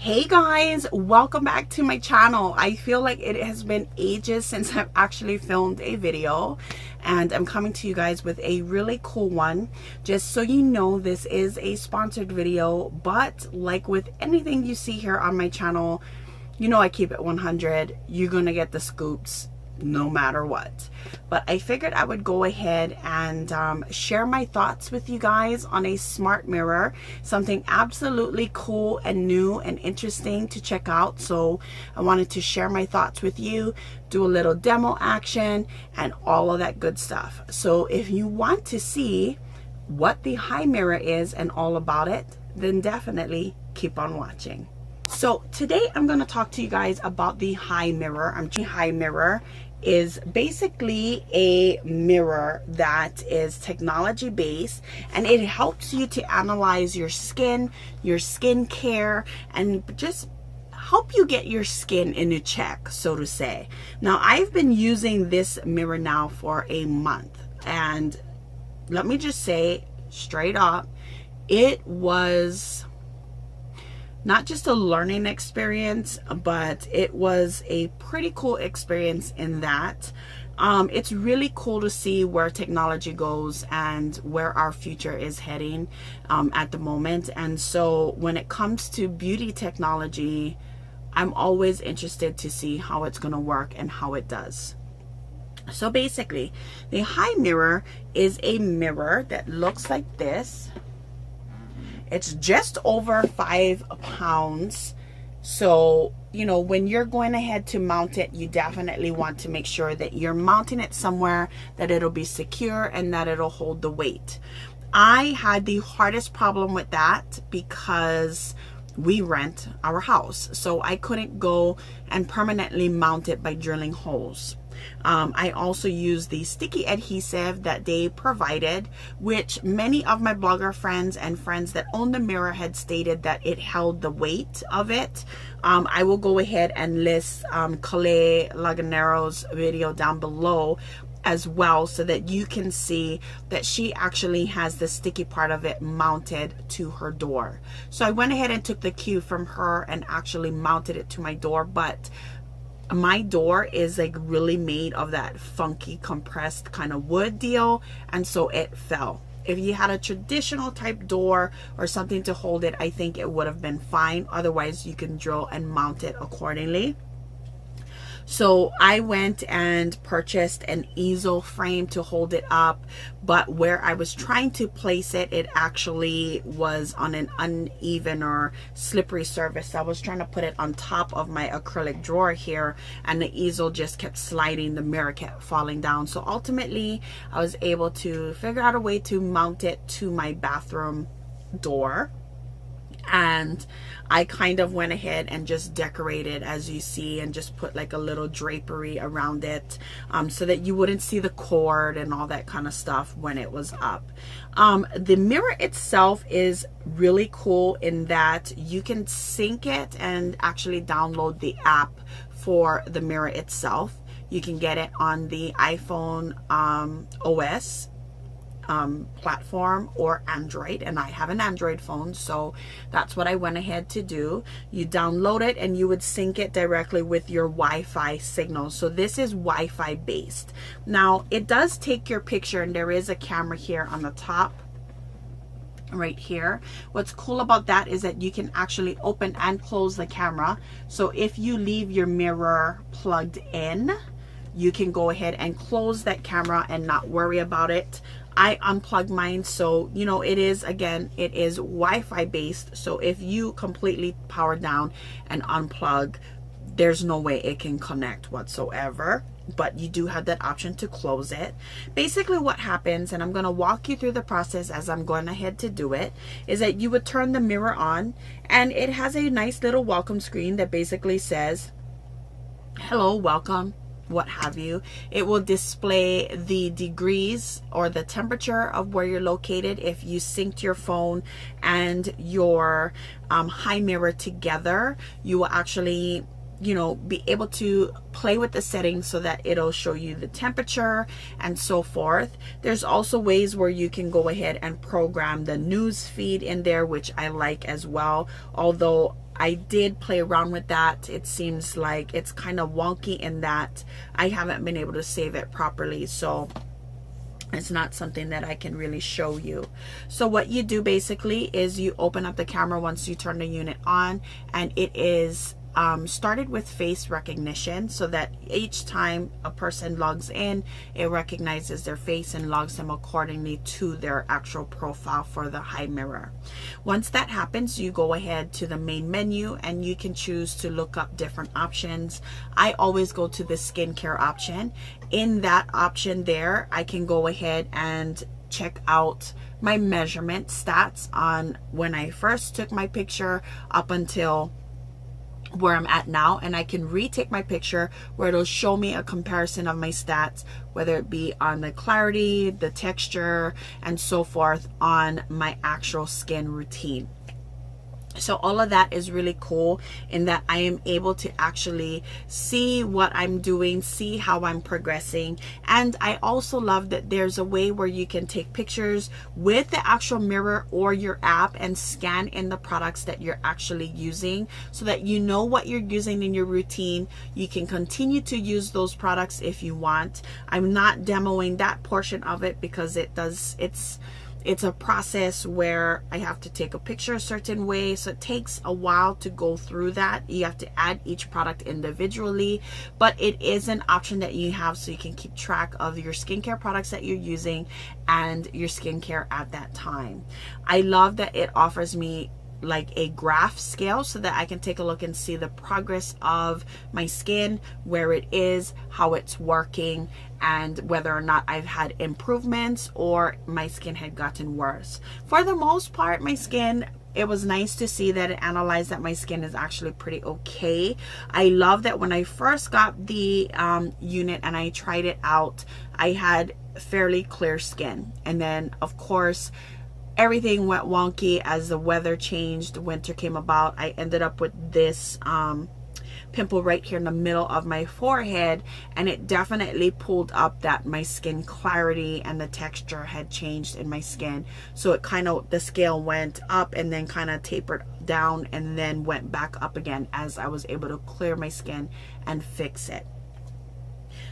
Hey guys, welcome back to my channel. I feel like it has been ages since I've actually filmed a video, and I'm coming to you guys with a really cool one. Just so you know, this is a sponsored video, but like with anything you see here on my channel, you know I keep it 100. You're gonna get the scoops no matter what. But I figured I would go ahead and share my thoughts with you guys on a smart mirror, something absolutely cool and new and interesting to check out. So I wanted to share my thoughts with you, do a little demo action and all of that good stuff. So if you want to see what the HiMirror is and all about it, then definitely keep on watching. So today I'm going to talk to you guys about the HiMirror. HiMirror is basically a mirror that is technology based, and it helps you to analyze your skin, your skincare, and just help you get your skin in a check, so to say. Now, I've been using this mirror now for a month, and let me just say straight up, it was not just a learning experience, but it was a pretty cool experience in that it's really cool to see where technology goes and where our future is heading at the moment. And so when it comes to beauty technology, I'm always interested to see how it's going to work and how it does. So basically, the HiMirror is a mirror that looks like this. It's just over 5 pounds. So, you know, when you're going ahead to mount it, you definitely want to make sure that you're mounting it somewhere that it'll be secure and that it'll hold the weight. I had the hardest problem with that because we rent our house. So I couldn't go and permanently mount it by drilling holes. I also use the sticky adhesive that they provided, which many of my blogger friends and friends that own the mirror had stated that it held the weight of it. I will go ahead and list Carey Laganero's video down below as well, so that you can see that she actually has the sticky part of it mounted to her door. So I went ahead and took the cue from her and actually mounted it to my door, but my door is like really made of that funky compressed kind of wood deal, and so it fell. If you had a traditional type door or something to hold it, I think it would have been fine. Otherwise, you can drill and mount it accordingly. So I went and purchased an easel frame to hold it up, but where I was trying to place it, it actually was on an uneven or slippery surface. I was trying to put it on top of my acrylic drawer here, and the easel just kept sliding, the mirror kept falling down. So ultimately, I was able to figure out a way to mount it to my bathroom door. And I kind of went ahead and just decorated, as you see, and just put like a little drapery around it so that you wouldn't see the cord and all that kind of stuff when it was up. The mirror itself is really cool in that you can sync it and actually download the app for the mirror itself. You can get it on the iPhone OS platform or Android, and I have an Android phone, so that's what I went ahead to do. You download it and you would sync it directly with your Wi-Fi signal. So this is Wi-Fi based. Now it does take your picture, and there is a camera here on the top right here. What's cool about that is that you can actually open and close the camera. So if you leave your mirror plugged in, you can go ahead and close that camera and not worry about it. I unplugged mine, so you know, it is, again, it is Wi-Fi based. So if you completely power down and unplug, there's no way it can connect whatsoever, but you do have that option to close it. Basically what happens, and I'm going to walk you through the process as I'm going ahead to do it, is that you would turn the mirror on, and it has a nice little welcome screen that basically says hello, welcome, what have you. It will display the degrees or the temperature of where you're located. If you synced your phone and your HiMirror together, you will actually, you know, be able to play with the settings so that it'll show you the temperature and so forth. There's also ways where you can go ahead and program the news feed in there, which I like as well, although I did play around with that. It seems like it's kind of wonky in that I haven't been able to save it properly, so it's not something that I can really show you. So what you do basically is you open up the camera once you turn the unit on, and it is started with face recognition, so that each time a person logs in, it recognizes their face and logs them accordingly to their actual profile for the HiMirror. Once that happens, you go ahead to the main menu and you can choose to look up different options. I always go to the skincare option. In that option there, I can go ahead and check out my measurement stats on when I first took my picture up until where I'm at now, and I can retake my picture where it'll show me a comparison of my stats, whether it be on the clarity, the texture, and so forth on my actual skin routine. So all of that is really cool in that I am able to actually see what I'm doing, see how I'm progressing. And I also love that there's a way where you can take pictures with the actual mirror or your app and scan in the products that you're actually using, so that you know what you're using in your routine. You can continue to use those products if you want. I'm not demoing that portion of it because it's a process where I have to take a picture a certain way, so it takes a while to go through that. You have to add each product individually, but it is an option that you have so you can keep track of your skincare products that you're using and your skincare at that time. I love that it offers me like a graph scale so that I can take a look and see the progress of my skin, where it is, how it's working, and whether or not I've had improvements or my skin had gotten worse. For the most part, my skin, it was nice to see that it analyzed that my skin is actually pretty okay. I love that when I first got the unit and I tried it out, I had fairly clear skin, and then of course everything went wonky as the weather changed, winter came about. I ended up with this pimple right here in the middle of my forehead, and it definitely pulled up that my skin clarity and the texture had changed in my skin. So it kind of, the scale went up and then kind of tapered down and then went back up again as I was able to clear my skin and fix it.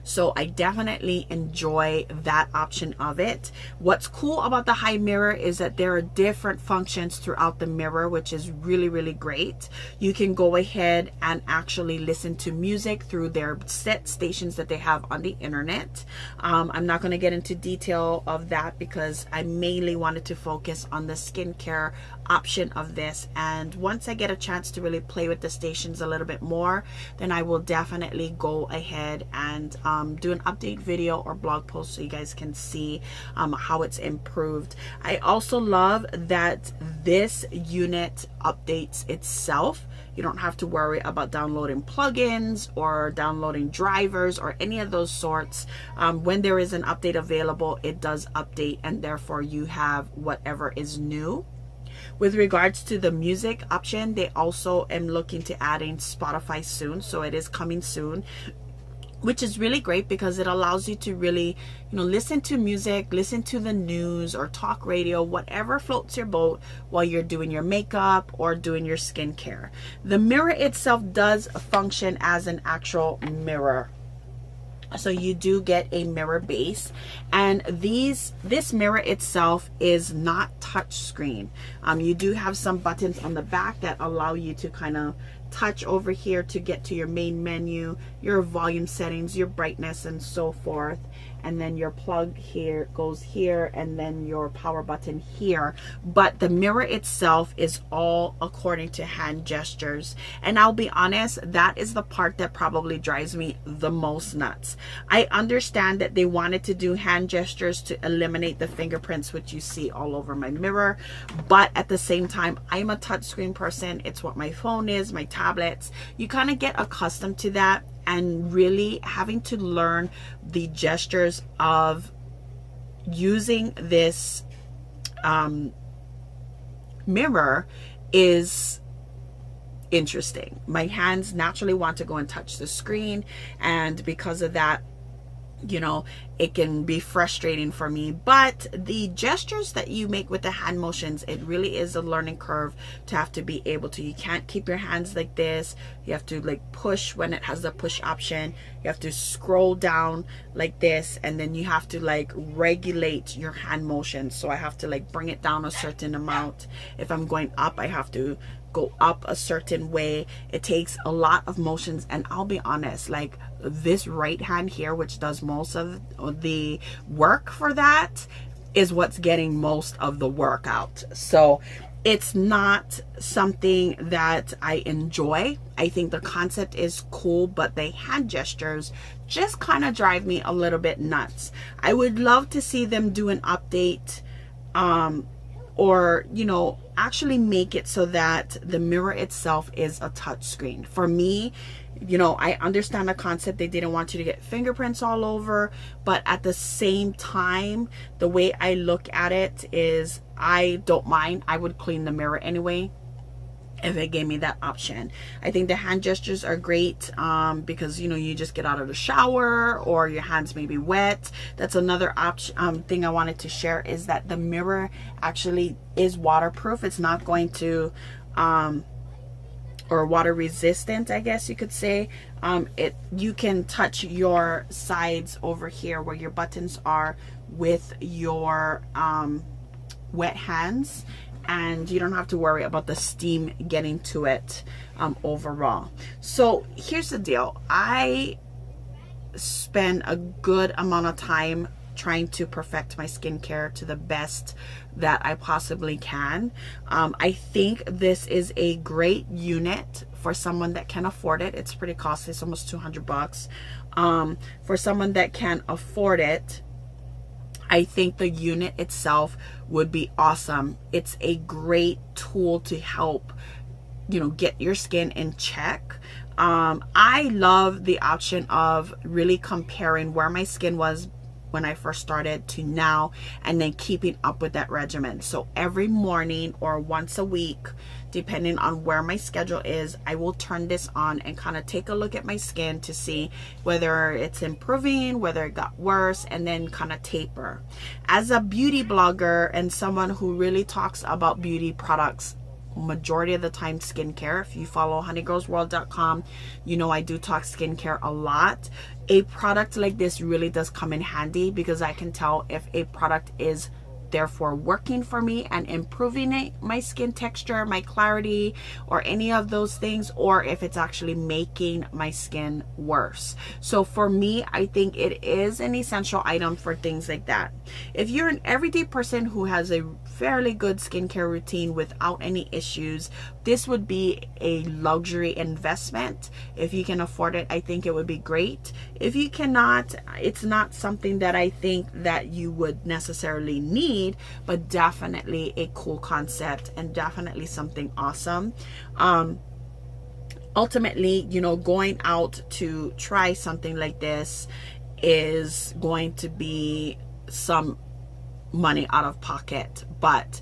So I definitely enjoy that option of it. What's cool about the HiMirror is that there are different functions throughout the mirror, which is really, really great. You can go ahead and actually listen to music through their set stations that they have on the internet. I'm not going to get into detail of that because I mainly wanted to focus on the skincare option of this, and once I get a chance to really play with the stations a little bit more, then I will definitely go ahead and do an update video or blog post so you guys can see how it's improved. I also love that this unit updates itself. You don't have to worry about downloading plugins or downloading drivers or any of those sorts. When there is an update available, it does update, and therefore you have whatever is new. With regards to the music option, they also am looking to adding Spotify soon, so it is coming soon, which is really great because it allows you to really, listen to music, listen to the news or talk radio, whatever floats your boat while you're doing your makeup or doing your skincare. The mirror itself does function as an actual mirror. So you do get a mirror base, and this mirror itself is not touch screen. You do have some buttons on the back that allow you to kind of touch over here to get to your main menu, your volume settings, your brightness, and so forth. And then your plug here goes here, and then your power button here. But the mirror itself is all according to hand gestures. And I'll be honest, that is the part that probably drives me the most nuts. I understand that they wanted to do hand gestures to eliminate the fingerprints, which you see all over my mirror. But at the same time, I'm a touchscreen person. It's what my phone is, my tablets. You kind of get accustomed to that. And really having to learn the gestures of using this mirror is interesting. My hands naturally want to go and touch the screen, and because of that, you know, it can be frustrating for me. But the gestures that you make with the hand motions, it really is a learning curve to have to be able to, you can't keep your hands like this. You have to like push when it has the push option. You have to scroll down like this, and then you have to like regulate your hand motions. So I have to like bring it down a certain amount. If I'm going up, I have to go up a certain way. It takes a lot of motions, and I'll be honest, like this right hand here, which does most of the work for that, is what's getting most of the work out. So it's not something that I enjoy. I think the concept is cool, but the hand gestures just kind of drive me a little bit nuts. I would love to see them do an update, or, you know, actually make it so that the mirror itself is a touch screen. For me, you know, I understand the concept. They didn't want you to get fingerprints all over, but at the same time, the way I look at it is I don't mind. I would clean the mirror anyway if it gave me that option. I think the hand gestures are great, because, you know, you just get out of the shower or your hands may be wet. That's another option, thing I wanted to share, is that the mirror actually is waterproof. It's not going to, or water resistant, I guess you could say. You can touch your sides over here where your buttons are with your wet hands, and you don't have to worry about the steam getting to it overall. So here's the deal. I spend a good amount of time trying to perfect my skincare to the best that I possibly can. I think this is a great unit for someone that can afford it. It's pretty costly. It's almost 200 bucks. For someone that can afford it, I think the unit itself would be awesome. It's a great tool to help, you know, get your skin in check. I love the option of really comparing where my skin was when I first started to now, and then keeping up with that regimen. So every morning or once a week, depending on where my schedule is, I will turn this on and kind of take a look at my skin to see whether it's improving, whether it got worse, and then kind of taper. As a beauty blogger and someone who really talks about beauty products, majority of the time skincare, if you follow honeygirlsworld.com, you know I do talk skincare a lot. A product like this really does come in handy, because I can tell if a product is therefore working for me and improving my skin texture, my clarity, or any of those things, or if it's actually making my skin worse. So for me, I think it is an essential item for things like that. If you're an everyday person who has a fairly good skincare routine without any issues, this would be a luxury investment. If you can afford it, I think it would be great. If you cannot, it's not something that I think that you would necessarily need, but definitely a cool concept and definitely something awesome. Ultimately, you know, going out to try something like this is going to be some money out of pocket, but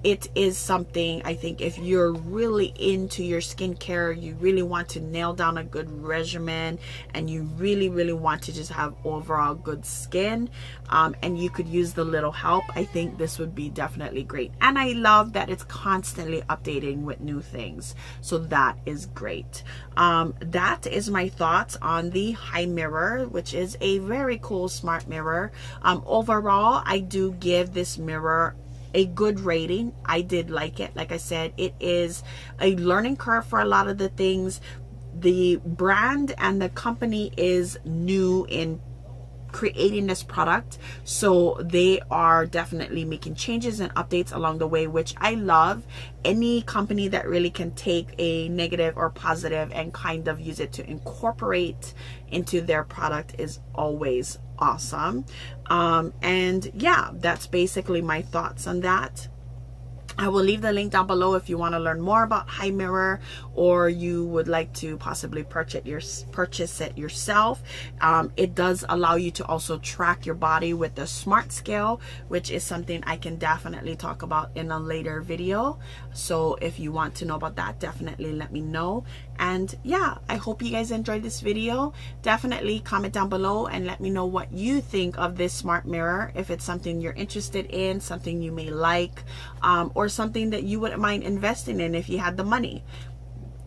it is something, I think, if you're really into your skincare, you really want to nail down a good regimen, and you really want to just have overall good skin, and you could use the little help, I think this would be definitely great. And I love that it's constantly updating with new things, so that is great. That is my thoughts on the HiMirror, which is a very cool smart mirror. Overall, I do give this mirror a good rating. I did like it. Like I said, it is a learning curve for a lot of the things. The brand and the company is new in creating this product, so they are definitely making changes and updates along the way, which I love. Any company that really can take a negative or positive and kind of use it to incorporate into their product is always awesome. And yeah, that's basically my thoughts on that. I will leave the link down below if you want to learn more about HiMirror, or you would like to possibly purchase it yourself. It does allow you to also track your body with the smart scale, which is something I can definitely talk about in a later video. So if you want to know about that, definitely let me know. And yeah, I hope you guys enjoyed this video. Definitely comment down below and let me know what you think of this smart mirror, if it's something you're interested in, something you may like, or something that you wouldn't mind investing in if you had the money.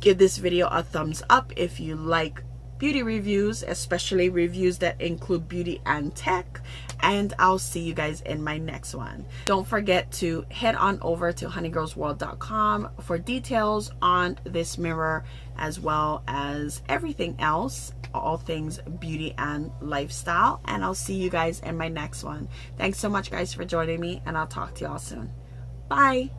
Give this video a thumbs up if you like beauty reviews, especially reviews that include beauty and tech, and I'll see you guys in my next one. Don't forget to head on over to honeygirlsworld.com for details on this mirror, as well as everything else, all things beauty and lifestyle, and I'll see you guys in my next one. Thanks so much guys for joining me, and I'll talk to y'all soon. Bye.